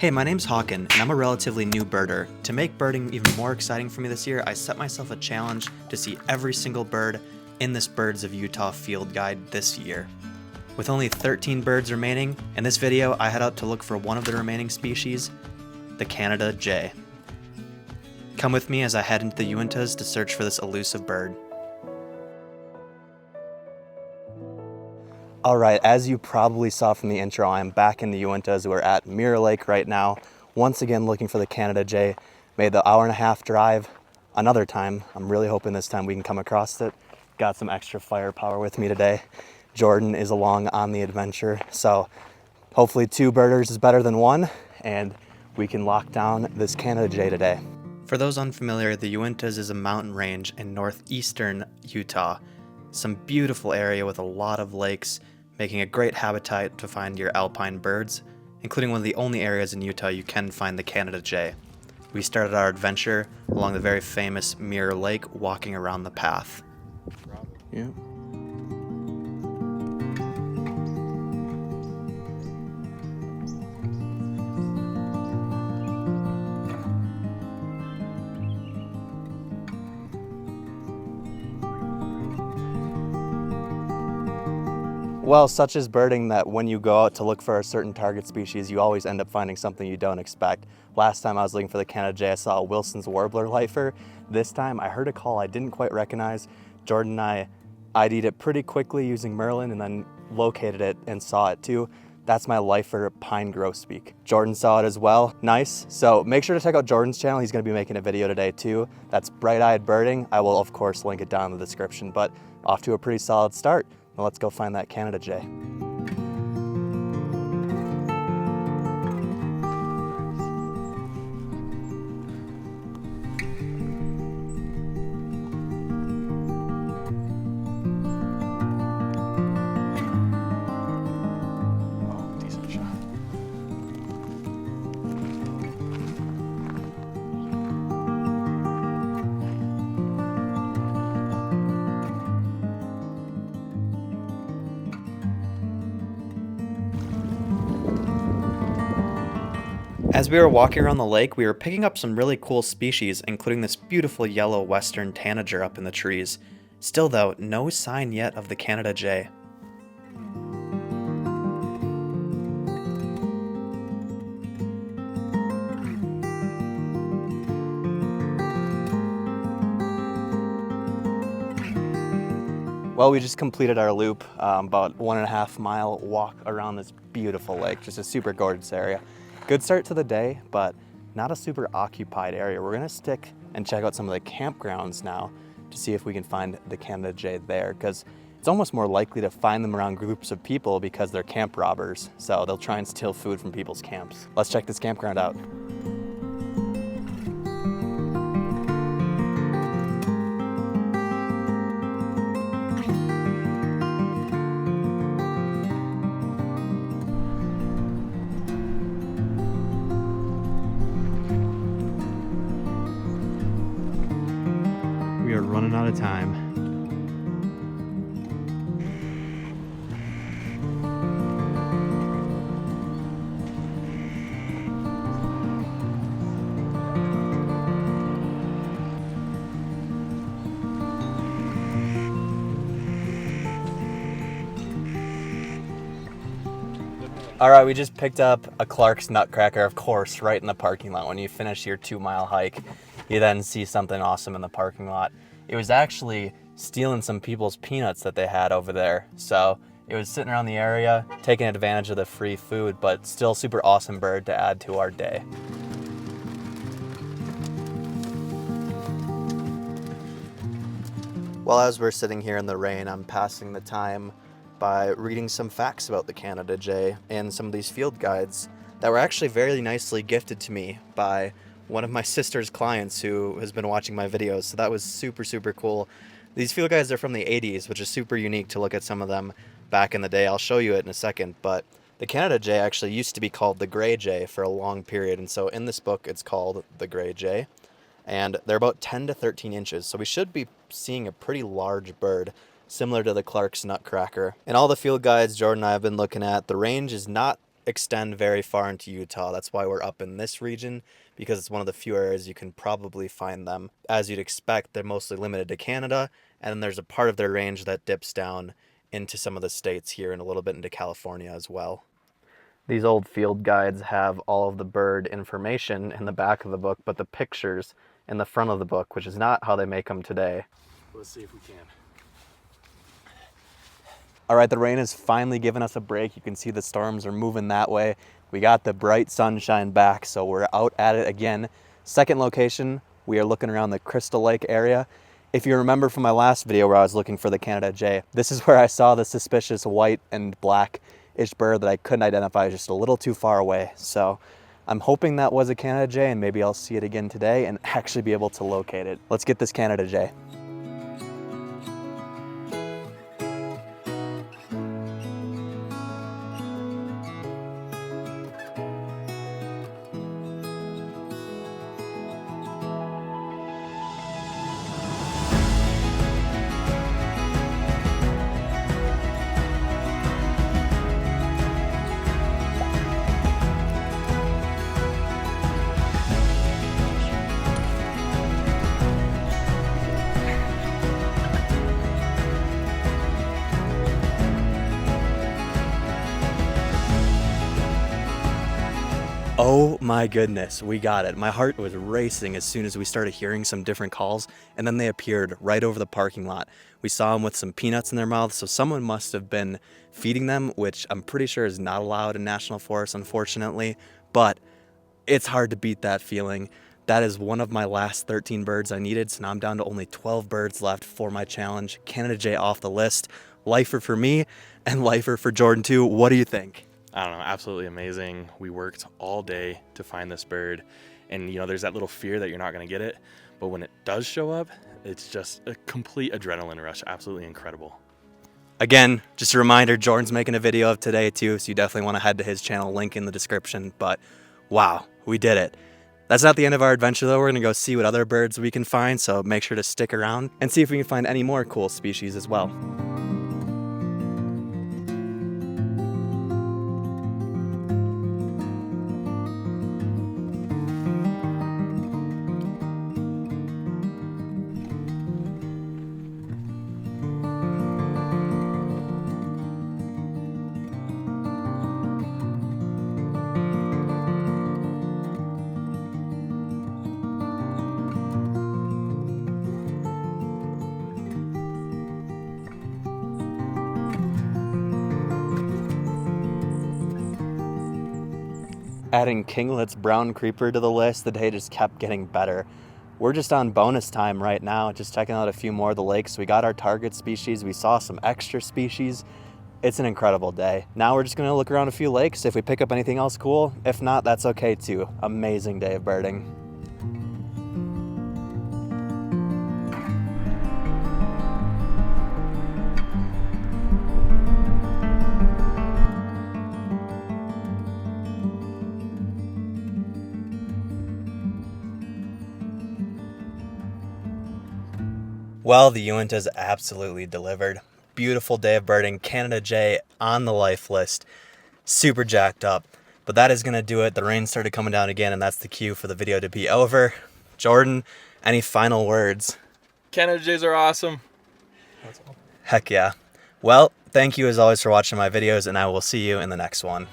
Hey, my name's Hawkin, and I'm a relatively new birder. To make birding even more exciting for me this year, I set myself a challenge to see every single bird in this Birds of Utah field guide this year. With only 13 birds remaining, in this video I head out to look for one of the remaining species, the Canada jay. Come with me as I head into the Uintas to search for this elusive bird. Alright, as you probably saw from the intro, I am back in the Uintas. We're at Mirror Lake right now, once again looking for the Canada jay. Made the hour-and-a-half drive another time. I'm really hoping this time we can come across it. Got some extra firepower with me today. Jordan is along on the adventure, so hopefully 2 birders is better than 1, and we can lock down this Canada jay today. For those unfamiliar, the Uintas is a mountain range in northeastern Utah. Some beautiful area with a lot of lakes, making a great habitat to find your alpine birds, including one of the only areas in Utah you can find the Canada jay. We started our adventure along the very famous Mirror Lake, walking around the path. Yeah. Well, such is birding that when you go out to look for a certain target species, you always end up finding something you don't expect. Last time I was looking for the Canada jay, I saw a Wilson's warbler lifer. This time I heard a call I didn't quite recognize. Jordan and I ID'd it pretty quickly using Merlin and then located it and saw it too. That's my lifer pine grosbeak. Jordan saw it as well. Nice. So make sure to check out Jordan's channel. He's going to be making a video today too. That's Bright Eyed Birding. I will of course link it down in the description, but off to a pretty solid start. Now let's go find that Canada jay. Oh, decent shot. As we were walking around the lake, we were picking up some really cool species, including this beautiful yellow western tanager up in the trees. Still though, no sign yet of the Canada jay. Well, we just completed our loop, about 1.5 mile walk around this beautiful lake, just a super gorgeous area. Good start to the day, but not a super occupied area. We're gonna stick and check out some of the campgrounds now to see if we can find the Canada jay there, because it's almost more likely to find them around groups of people because they're camp robbers, so they'll try and steal food from people's camps. Let's check this campground out. We are running out of time. All right, we just picked up a Clark's Nutcracker, of course, right in the parking lot. When you finish your 2-mile hike, you then see something awesome in the parking lot. It was actually stealing some people's peanuts that they had over there. So it was sitting around the area, taking advantage of the free food, but still super awesome bird to add to our day. Well, as we're sitting here in the rain, I'm passing the time by reading some facts about the Canada jay and some of these field guides that were actually very nicely gifted to me by one of my sister's clients who has been watching my videos, so that was super, super cool. These field guides are from the 80s, which is super unique to look at some of them back in the day. I'll show you it in a second, but the Canada jay actually used to be called the gray jay for a long period, and so in this book it's called the gray jay. and they're about 10 to 13 inches, so we should be seeing a pretty large bird, similar to the Clark's Nutcracker. In all the field guides Jordan and I have been looking at, the range is not extend very far into Utah. That's why we're up in this region, because it's one of the few areas you can probably find them. As you'd expect, they're mostly limited to Canada, and then there's a part of their range that dips down into some of the states here and a little bit into California as well. These old field guides have all of the bird information in the back of the book, but the pictures in the front of the book, which is not how they make them today. Let's see if we can. All right, the rain has finally given us a break. You can see the storms are moving that way. We got the bright sunshine back, so we're out at it again. Second location, we are looking around the Crystal Lake area. If you remember from my last video where I was looking for the Canada Jay, this is where I saw the suspicious white and black-ish bird that I couldn't identify just a little too far away. So I'm hoping that was a Canada Jay, and maybe I'll see it again today and actually be able to locate it. Let's get this Canada Jay. Oh my goodness, we got it. My heart was racing as soon as we started hearing some different calls, and then they appeared right over the parking lot. We saw them with some peanuts in their mouths, so someone must have been feeding them, which I'm pretty sure is not allowed in national forests, unfortunately, but it's hard to beat that feeling. That is one of my last 13 birds I needed, so now I'm down to only 12 birds left for my challenge. Canada Jay off the list. Lifer for me, and lifer for Jordan too. What do you think? I don't know, absolutely amazing. We worked all day to find this bird, and you know, there's that little fear that you're not going to get it, but when it does show up, it's just a complete adrenaline rush. Absolutely incredible. Again, just a reminder, Jordan's making a video of today too, so you definitely want to head to his channel, link in the description. But wow, we did it. That's not the end of our adventure though. We're going to go see what other birds we can find, so make sure to stick around and see if we can find any more cool species as well. Adding Kinglet's brown creeper to the list, the day just kept getting better. We're just on bonus time right now, just checking out a few more of the lakes. We got our target species, we saw some extra species. It's an incredible day. Now we're just gonna look around a few lakes. If we pick up anything else cool, if not, that's okay too. Amazing day of birding. Well, the Uintas absolutely delivered. Beautiful day of birding. Canada Jay on the life list. Super jacked up. But that is going to do it. The rain started coming down again, and that's the cue for the video to be over. Jordan, any final words? Canada Jays are awesome. Heck yeah. Well, thank you as always for watching my videos, and I will see you in the next one.